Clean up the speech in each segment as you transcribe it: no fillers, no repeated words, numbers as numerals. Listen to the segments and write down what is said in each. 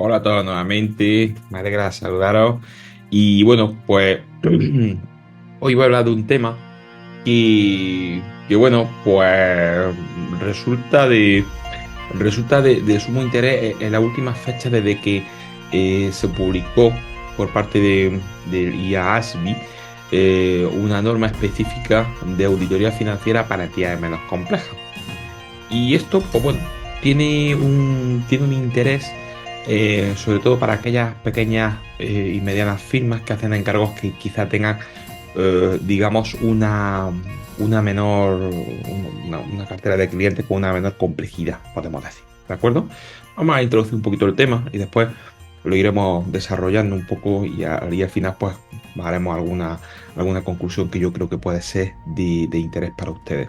Hola a todos nuevamente, me alegra saludaros. Y bueno, pues hoy voy a hablar de un tema que bueno, pues resulta de sumo interés en la última fecha desde que se publicó por parte del IASB una norma específica de auditoría financiera para entidades menos complejas. Y esto, pues bueno, tiene un interés sobre todo para aquellas pequeñas y medianas firmas que hacen encargos que quizá tengan, digamos, una menor, una cartera de clientes con una menor complejidad, podemos decir. ¿De acuerdo? Vamos a introducir un poquito el tema y después lo iremos desarrollando un poco y al final, pues, haremos alguna conclusión que yo creo que puede ser de interés para ustedes.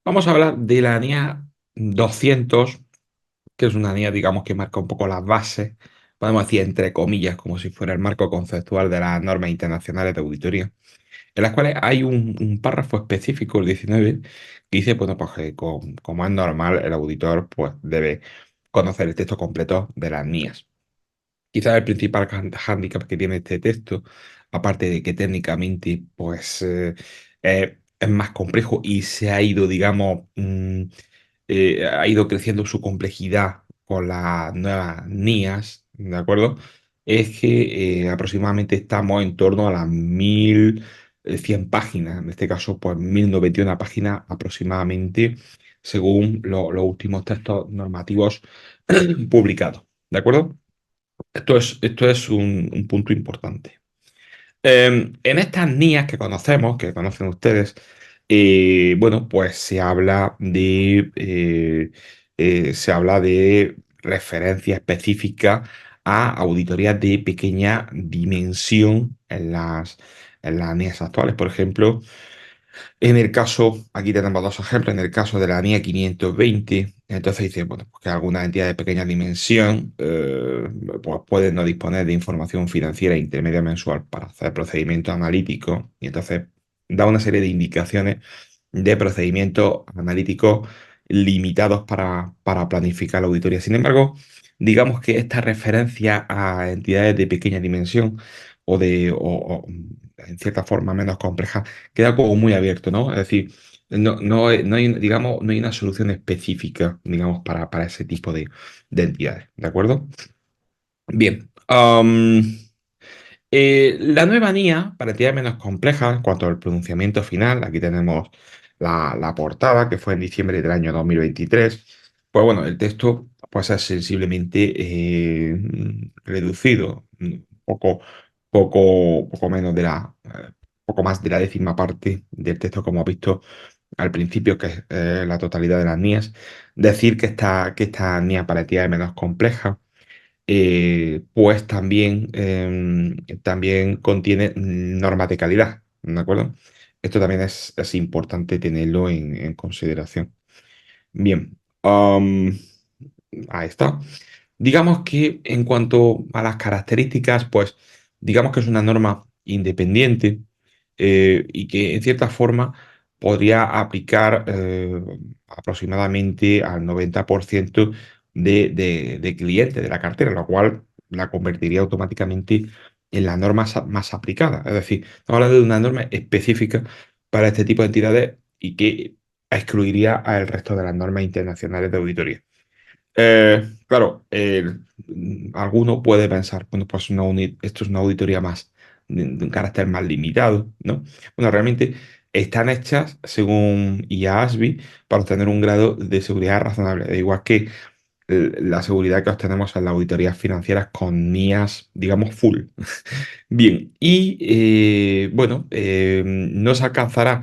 Vamos a hablar de la NIA 200, que es una NIA, digamos, que marca un poco las bases, podemos decir entre comillas, como si fuera el marco conceptual de las normas internacionales de auditoría, en las cuales hay un párrafo específico, el 19, que dice, bueno, pues que como es normal, el auditor pues debe conocer el texto completo de las NIAs. Quizás el principal hándicap que tiene este texto, aparte de que técnicamente pues es más complejo y se ha ido, digamos, ha ido creciendo su complejidad con las nuevas NIAs, ¿de acuerdo? Es que aproximadamente estamos en torno a las 1100 páginas, en este caso pues 1091 páginas aproximadamente, según los últimos textos normativos publicados, ¿de acuerdo? Esto es un punto importante. En estas NIAs que conocen ustedes, bueno, pues se habla de referencia específica a auditorías de pequeña dimensión en las NIAs actuales. Por ejemplo, en el caso, aquí tenemos dos ejemplos, en el caso de la NIA 520, entonces dice, bueno, pues que algunas entidades de pequeña dimensión pues pueden no disponer de información financiera intermedia mensual para hacer procedimientos analíticos y entonces da una serie de indicaciones de procedimientos analíticos limitados para planificar la auditoría. Sin embargo, digamos que esta referencia a entidades de pequeña dimensión o en cierta forma menos complejas queda como muy abierto, ¿no? Es decir, no hay, digamos, no hay una solución específica, digamos, para ese tipo de entidades, ¿de acuerdo? Bien. La nueva NIA, para entidades menos complejas, en cuanto al pronunciamiento final, aquí tenemos la portada, que fue en diciembre del año 2023. Pues bueno, el texto pues, es sensiblemente reducido, poco menos poco más de la décima parte del texto, como has visto al principio, que es la totalidad de las NIAs. Decir que esta NIA para entidades menos complejas pues también contiene normas de calidad, ¿de acuerdo? Esto también es importante tenerlo en consideración. Bien, ahí está. Digamos que en cuanto a las características, pues digamos que es una norma independiente y que en cierta forma podría aplicar aproximadamente al 90% de clientes de la cartera, lo cual la convertiría automáticamente en la norma más aplicada. Es decir, estamos hablando de una norma específica para este tipo de entidades y que excluiría al resto de las normas internacionales de auditoría. Claro, alguno puede pensar, bueno, pues esto es una auditoría más de un carácter más limitado, ¿no? Bueno, realmente están hechas según IASB para obtener un grado de seguridad razonable, da igual que la seguridad que obtenemos en las auditorías financieras con NIAS, digamos, full. Bien, y bueno, no se alcanzará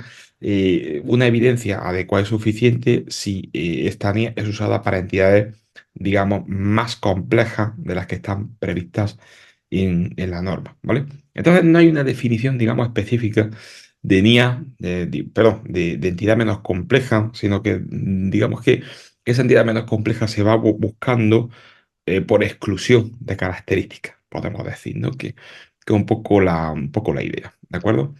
una evidencia adecuada y suficiente si esta NIA es usada para entidades, digamos, más complejas de las que están previstas en la norma, ¿vale? Entonces no hay una definición, digamos, específica de NIA, perdón, de entidad menos compleja, sino que digamos que esa entidad menos compleja se va buscando por exclusión de características, podemos decir, ¿no? Que un poco la idea, ¿de acuerdo?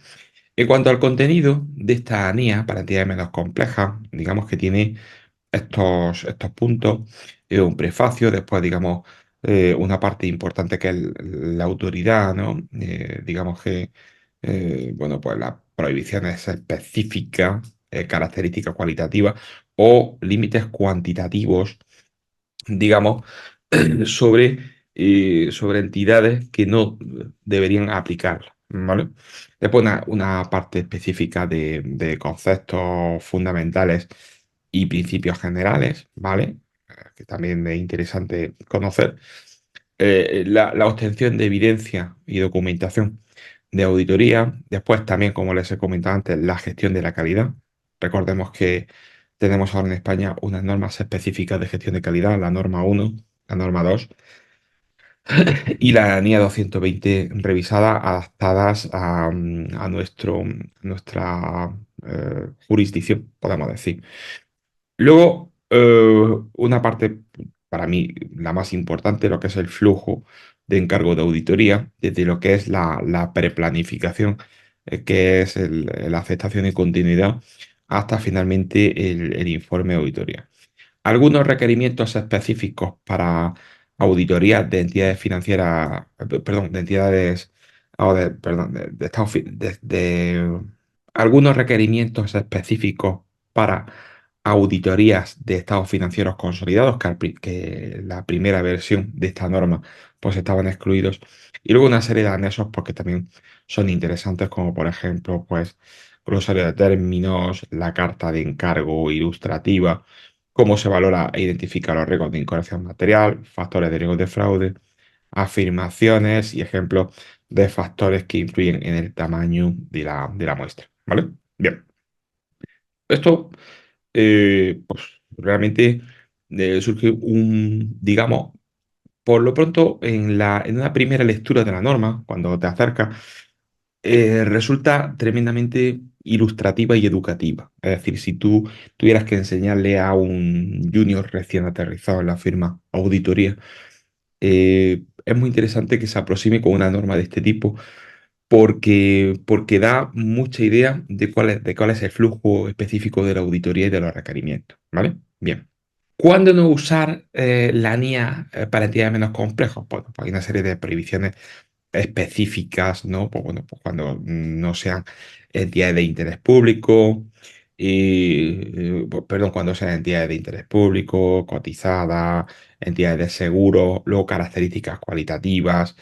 En cuanto al contenido de esta NIA para entidades menos complejas, digamos que tiene estos puntos, un prefacio, después, digamos, una parte importante que es la autoridad, ¿no? Digamos que, bueno, pues las prohibiciones específicas, características cualitativas o límites cuantitativos, digamos, sobre, sobre entidades que no deberían aplicarla, ¿vale? Después una parte específica de conceptos fundamentales y principios generales, ¿vale? Que también es interesante conocer. La obtención de evidencia y documentación de auditoría. Después también, como les he comentado antes, la gestión de la calidad. Recordemos que tenemos ahora en España unas normas específicas de gestión de calidad, la norma 1, la norma 2 y la NIA 220 revisada, adaptadas a nuestra jurisdicción, podemos decir. Luego, una parte, para mí, la más importante, lo que es el flujo de encargo de auditoría, desde lo que es la preplanificación, que es la aceptación y continuidad, hasta finalmente el informe de auditoría. Algunos requerimientos específicos para auditorías de entidades financieras, perdón, de entidades, perdón, de Estado algunos requerimientos específicos para auditorías de estados financieros consolidados, que la primera versión de esta norma pues estaban excluidos, y luego una serie de anexos porque también son interesantes, como por ejemplo, pues glosario de términos, la carta de encargo ilustrativa, cómo se valora e identifica los riesgos de incorrección material, factores de riesgo de fraude, afirmaciones y ejemplos de factores que influyen en el tamaño de la muestra, ¿vale? Bien, esto pues realmente surge digamos, por lo pronto en una primera lectura de la norma, cuando te acercas, resulta tremendamente ilustrativa y educativa. Es decir, si tú tuvieras que enseñarle a un junior recién aterrizado en la firma auditoría, es muy interesante que se aproxime con una norma de este tipo porque da mucha idea de cuál es el flujo específico de la auditoría y de los requerimientos, ¿vale? Bien. ¿Cuándo no usar la NIA para entidades menos complejas? Bueno, pues hay una serie de prohibiciones específicas, ¿no? Pues bueno, pues cuando no sean entidades de interés público, perdón, cuando sean entidades de interés público, cotizadas, entidades de seguro, luego características cualitativas,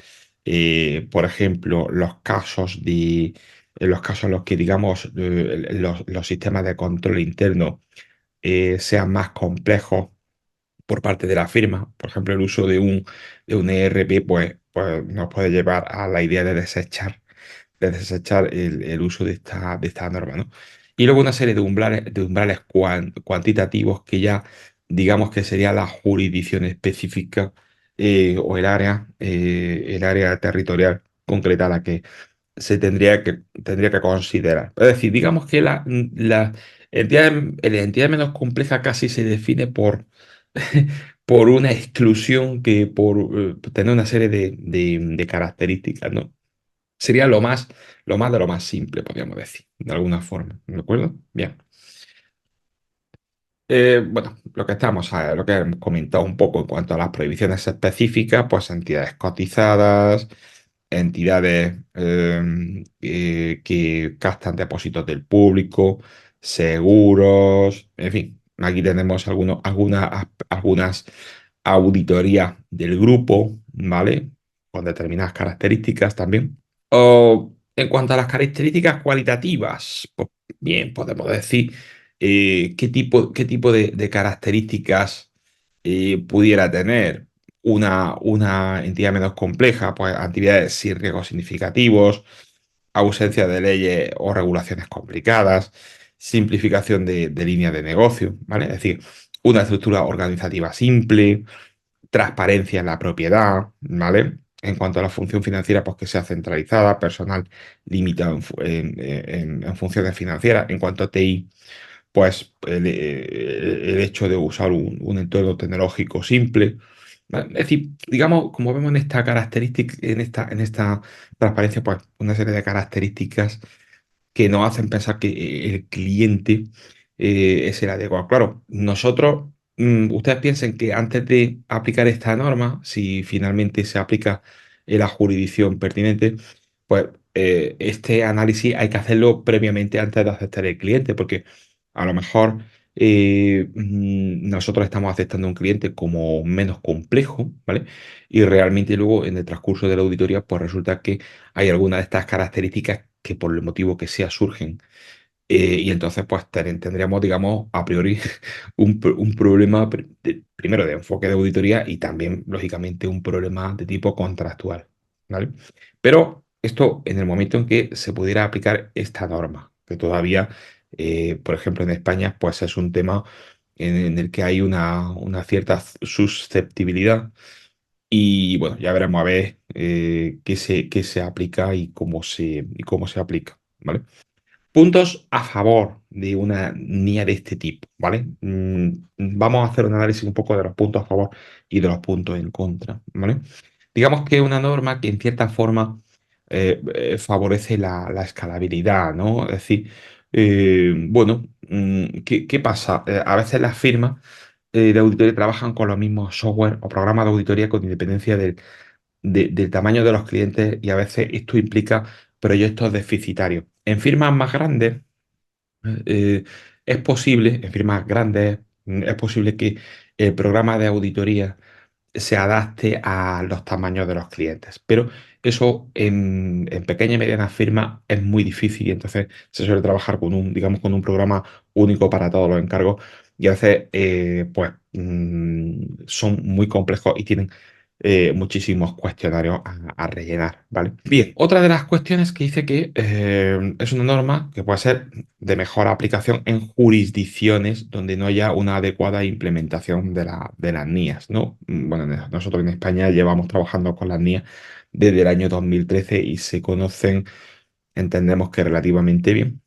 por ejemplo, en los casos en los que, digamos, los sistemas de control interno sean más complejos por parte de la firma. Por ejemplo, el uso de un ERP pues nos puede llevar a la idea de desechar el uso de esta norma, ¿no? Y luego una serie de umbrales cuantitativos que ya digamos que sería la jurisdicción específica o el área territorial concreta a la que tendría que considerar. Es decir, digamos que la entidad menos compleja casi se define por una exclusión que por tener una serie de características, ¿no? Sería lo más de lo más simple, podríamos decir, de alguna forma. ¿De acuerdo? Bien. Bueno, lo que hemos comentado un poco en cuanto a las prohibiciones específicas, pues entidades cotizadas, entidades que captan depósitos del público, seguros, en fin, aquí tenemos algunas auditorías del grupo, ¿vale? Con determinadas características también. O en cuanto a las características cualitativas, pues bien, podemos decir qué tipo de características pudiera tener una entidad menos compleja, pues actividades sin riesgos significativos, ausencia de leyes o regulaciones complicadas, simplificación de líneas de negocio, ¿vale? Es decir, una estructura organizativa simple, transparencia en la propiedad, ¿vale? En cuanto a la función financiera, pues que sea centralizada, personal limitado en funciones financieras. En cuanto a TI, pues el hecho de usar un entorno tecnológico simple. ¿Vale? Es decir, digamos, como vemos en esta característica, en esta transparencia, pues una serie de características que nos hacen pensar que el cliente es el adecuado. Claro, nosotros ustedes piensen que antes de aplicar esta norma, si finalmente se aplica en la jurisdicción pertinente, pues este análisis hay que hacerlo previamente antes de aceptar el cliente, porque a lo mejor nosotros estamos aceptando un cliente como menos complejo, ¿vale? Y realmente luego en el transcurso de la auditoría, pues resulta que hay algunas de estas características que por el motivo que sea surgen. Y entonces, pues tendríamos, digamos, a priori un problema, primero de enfoque de auditoría y también, lógicamente, un problema de tipo contractual, ¿vale? Pero esto en el momento en que se pudiera aplicar esta norma, que todavía, por ejemplo, en España, pues es un tema en el que hay una cierta susceptibilidad. Y bueno, ya veremos a ver qué se aplica y cómo se aplica, ¿vale? Puntos a favor de una NIA de este tipo, ¿vale? Vamos a hacer un análisis un poco de los puntos a favor y de los puntos en contra, ¿vale? Digamos que es una norma que en cierta forma favorece la escalabilidad, ¿no? Es decir, bueno, ¿qué pasa? A veces las firmas de auditoría trabajan con los mismos software o programas de auditoría con independencia del tamaño de los clientes y a veces esto implica proyectos deficitarios. En firmas más grandes es posible, en firmas grandes, es posible que el programa de auditoría se adapte a los tamaños de los clientes. Pero eso en pequeñas y medianas firmas es muy difícil y entonces se suele trabajar con digamos, con un programa único para todos los encargos y a veces pues, son muy complejos y tienen muchísimos cuestionarios a rellenar, ¿vale? Bien, otra de las cuestiones que dice que es una norma que puede ser de mejor aplicación en jurisdicciones donde no haya una adecuada implementación de las NIAs, ¿no? Bueno, nosotros en España llevamos trabajando con las NIAs desde el año 2013 y se conocen, entendemos que relativamente bien,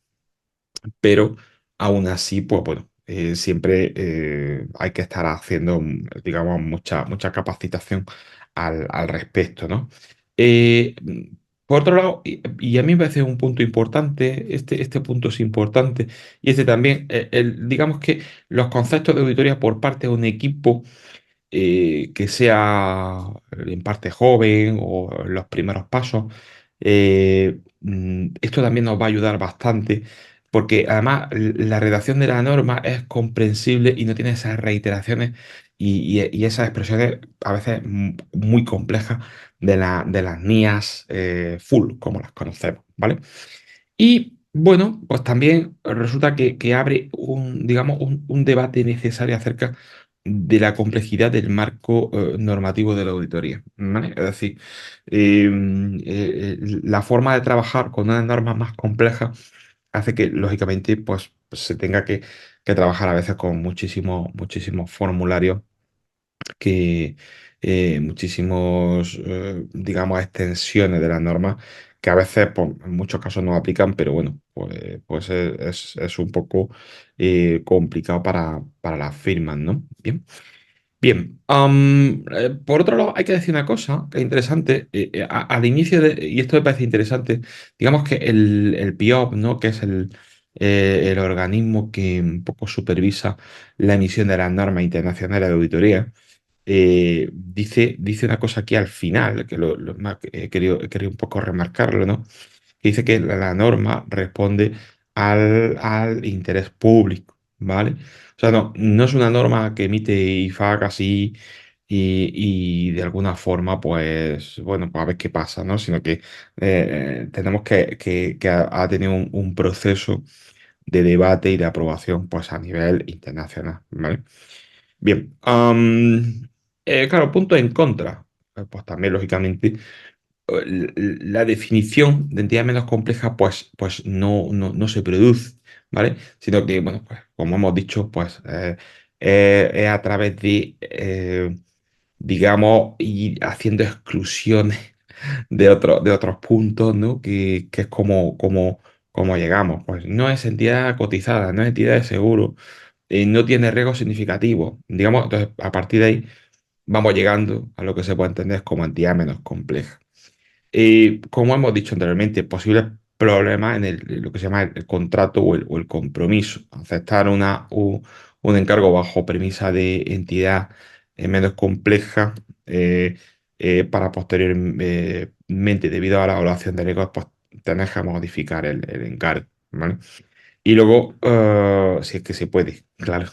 pero aún así, pues bueno, siempre hay que estar haciendo, digamos, mucha capacitación al respecto, ¿no? Por otro lado, y a mí me parece un punto importante, este punto es importante, y este también, digamos que los conceptos de auditoría por parte de un equipo que sea en parte joven o en los primeros pasos. Esto también nos va a ayudar bastante porque además la redacción de la norma es comprensible y no tiene esas reiteraciones y esas expresiones a veces muy complejas de las NIAs full, como las conocemos, ¿vale? Y bueno, pues también resulta que abre digamos, un debate necesario acerca de la complejidad del marco normativo de la auditoría, ¿vale? Es decir, la forma de trabajar con una norma más compleja hace que, lógicamente, pues se tenga que trabajar a veces con muchísimos formularios que muchísimos, digamos, extensiones de las normas que a veces, pues, en muchos casos no aplican, pero bueno, pues es un poco complicado para las firmas, ¿no? Bien. Bien, por otro lado, hay que decir una cosa que es interesante. Al inicio y esto me parece interesante, digamos que el PIOP, ¿no? Que es el organismo que un poco supervisa la emisión de las normas internacionales de auditoría, dice una cosa aquí al final, que he querido un poco remarcarlo, ¿no? Que dice que la norma responde al interés público, ¿vale? O sea, no es una norma que emite IFAC así y de alguna forma, pues, bueno, pues a ver qué pasa, ¿no? Sino que tenemos que ha tenido un proceso de debate y de aprobación, pues, a nivel internacional, ¿vale? Bien, claro, punto en contra. Pues también, lógicamente, la definición de entidad menos compleja, pues no se produce, ¿vale? Sino que, bueno, pues como hemos dicho, pues es a través de, digamos, ir haciendo exclusiones de otros puntos, ¿no? Que es como llegamos. Pues no es entidad cotizada, no es entidad de seguro, no tiene riesgo significativo. Digamos, entonces, a partir de ahí vamos llegando a lo que se puede entender como entidad menos compleja. Como hemos dicho anteriormente, posibles problemas en lo que se llama el contrato o el compromiso. Aceptar un encargo bajo premisa de entidad menos compleja eh, para posteriormente, debido a la evaluación de riesgos, pues tener que modificar el encargo, ¿vale? Y luego, si es que se puede, claro.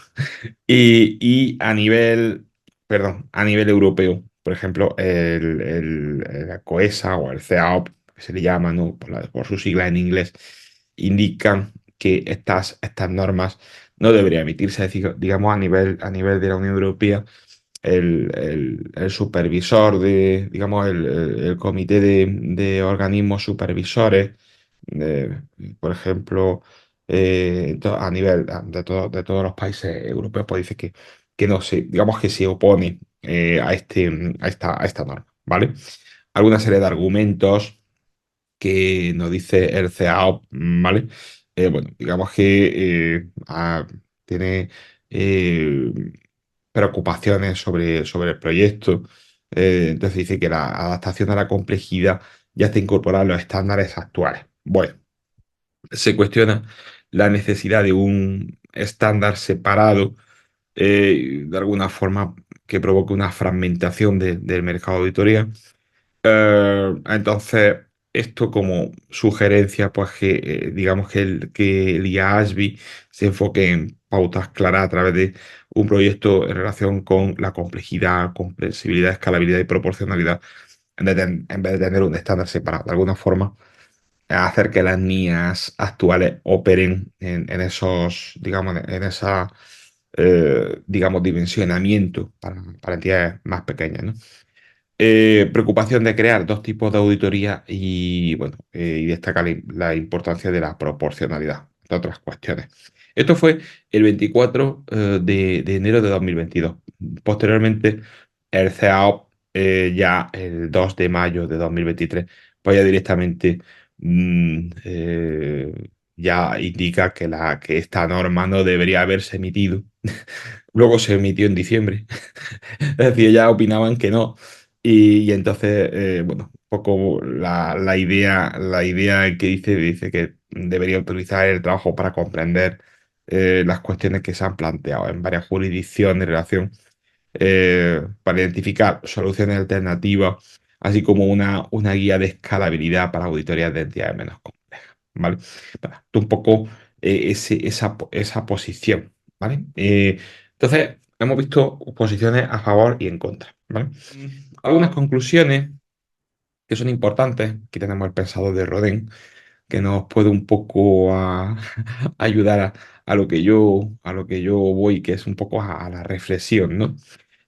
Y a nivel, perdón, a nivel europeo, por ejemplo, la COESA o el CEAOP, que se le llama, ¿no? Por su sigla en inglés, indican que estas normas no deberían emitirse. Es decir, digamos, a nivel de la Unión Europea, el supervisor digamos, el comité de organismos supervisores, de, por ejemplo, a nivel de todos los países europeos, pues dice que no se, digamos que se opone a esta norma, ¿vale? Alguna serie de argumentos que nos dice el CAO, ¿vale? Bueno, digamos que tiene eh, preocupaciones sobre el proyecto. Entonces dice que la adaptación a la complejidad ya está incorporada en los estándares actuales. Bueno, se cuestiona la necesidad de un estándar separado, de alguna forma que provoque una fragmentación del mercado de auditoría. Entonces, esto como sugerencia, pues que digamos que el IASB se enfoque en pautas claras a través de un proyecto en relación con la complejidad, comprensibilidad, escalabilidad y proporcionalidad, en vez de tener un estándar separado. De alguna forma, hacer que las NIAs actuales operen en esos, digamos, en esa, digamos, dimensionamiento para entidades más pequeñas, ¿no? Preocupación de crear dos tipos de auditoría y, bueno, y destaca la importancia de la proporcionalidad, entre otras cuestiones. Esto fue el 24 de enero de 2022. Posteriormente, el CAO, ya el 2 de mayo de 2023, pues ya directamente ya indica que esta norma no debería haberse emitido. Luego se emitió en diciembre. Es decir, ya opinaban que no. Y entonces, bueno, un poco la idea que dice que debería utilizar el trabajo para comprender las cuestiones que se han planteado en varias jurisdicciones en relación, para identificar soluciones alternativas, así como una guía de escalabilidad para auditorías de entidades menos complejas, ¿vale? Bueno, esto un poco esa posición, ¿vale? Entonces, hemos visto posiciones a favor y en contra, ¿vale? Algunas conclusiones que son importantes. Aquí tenemos el pensador de Rodin, que nos puede un poco ayudar a lo que yo voy, que es un poco a la reflexión, ¿no?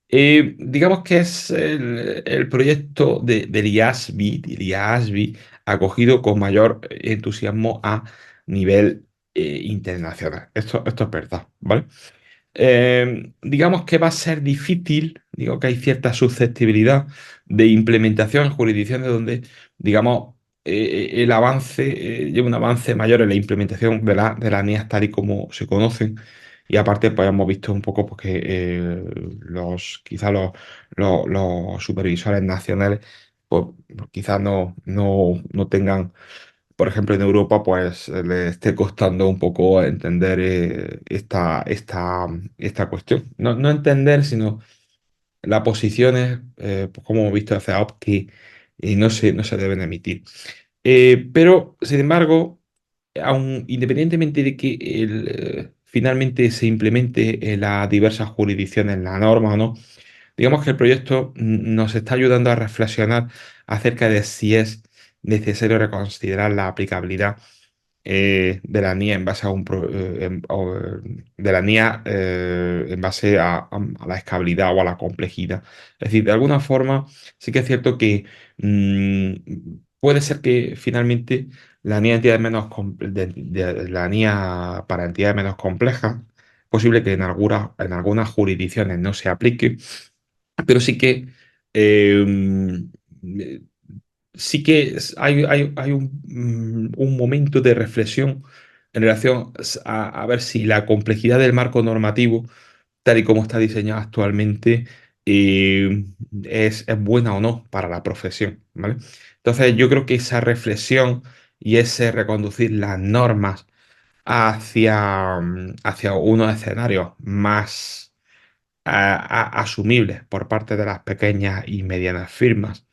Digamos que es el proyecto del IASB acogido con mayor entusiasmo a nivel internacional. Esto es verdad, ¿vale? Digamos que va a ser difícil, digo que hay cierta susceptibilidad de implementación en jurisdicciones donde, digamos, el avance, lleva un avance mayor en la implementación de las NIAs tal y como se conocen. Y aparte, pues hemos visto un poco porque quizás los supervisores nacionales, pues quizás no tengan, por ejemplo, en Europa, pues le esté costando un poco entender esta cuestión. No entender, sino las posiciones, pues como hemos visto hace AOP, que no se deben emitir. Pero, sin embargo, independientemente de que finalmente se implemente en las diversas jurisdicciones la norma o no, digamos que el proyecto nos está ayudando a reflexionar acerca de si es necesario reconsiderar la aplicabilidad de la NIA en base a de la NIA en base a la escalabilidad o a la complejidad. Es decir, de alguna forma sí que es cierto que puede ser que finalmente la NIA, la NIA para entidades menos complejas, posible que en algunas jurisdicciones no se aplique, pero eh, sí que hay un momento de reflexión en relación a ver si la complejidad del marco normativo, tal y como está diseñado actualmente, es buena o no para la profesión, ¿vale? Entonces, yo creo que esa reflexión y ese reconducir las normas hacia unos escenarios más asumibles por parte de las pequeñas y medianas firmas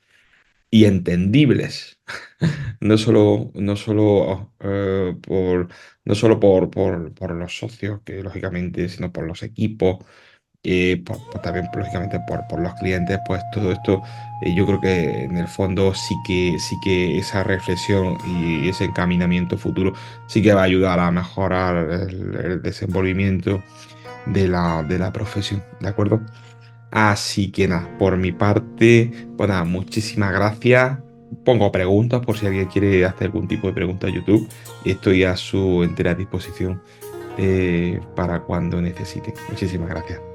y entendibles, no solo por los socios, que lógicamente, sino por los equipos, también lógicamente por los clientes, pues todo esto, yo creo que en el fondo sí que esa reflexión y ese encaminamiento futuro sí que va a ayudar a mejorar el desenvolvimiento de la profesión, ¿de acuerdo? Así que nada, por mi parte, pues nada, muchísimas gracias. Pongo preguntas por si alguien quiere hacer algún tipo de pregunta a YouTube y estoy a su entera disposición para cuando necesite. Muchísimas gracias.